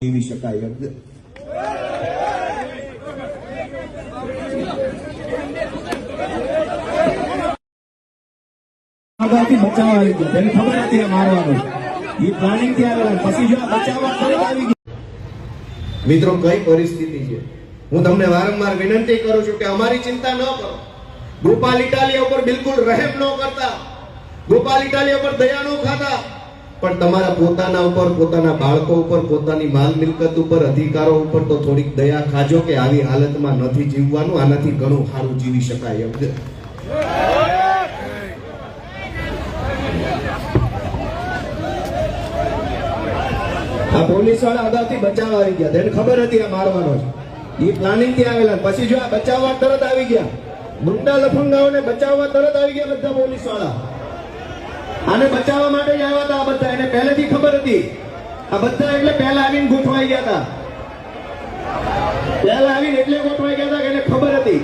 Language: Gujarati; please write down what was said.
જીવી શકાય એમ છે. આગળથી બચાવ આવી ગયો, તેને ખબર હતી આ મારવાનો, એ પ્લાનિંગ થી આવેલા, પછી જો આ બચાવવા તરત આવી ગયો. મિત્રો, કઈ પરિસ્થિતિ છે? હું તમને વારંવાર વિનંતી કરું છું કે અમારી ચિંતા ન કરો. ગોપાલ ઇટાલિયા ઉપર બિલકુલ રહેમ ન કરતા, ગોપાલ ઇટાલિયા ઉપર દયા ન ખાતા, પણ તમારા પોતાના ઉપર, પોતાના બાળકો ઉપર, પોતાની માલ મિલકત ઉપર, અધિકારો ઉપર તો થોડીક દયા ખાજો કે આવી હાલતમાં નથી જીવવાનું, આનાથી ઘણું સારું જીવી શકાય એમ છે. આ પોલીસ વાળા અગાઉથી બચાવ આવી ગયા, તેને ખબર હતી આ મારવાનો છે, એ પ્લાનિંગ થી આવેલા, પછી જો આ બચાવવા તરત આવી ગયા, ગુંડા લફંગાઓને બચાવવા તરત આવી ગયા બધા પોલીસ વાળા. આને બચાવવા માટે જ આવ્યા હતા આ બધા, એને પહેલેથી ખબર હતી. આ બધા એટલે પહેલા આવીને ગોઠવાઈ ગયા હતા, પહેલા આવીને એટલે ગોઠવાઈ ગયા હતા કે એને ખબર હતી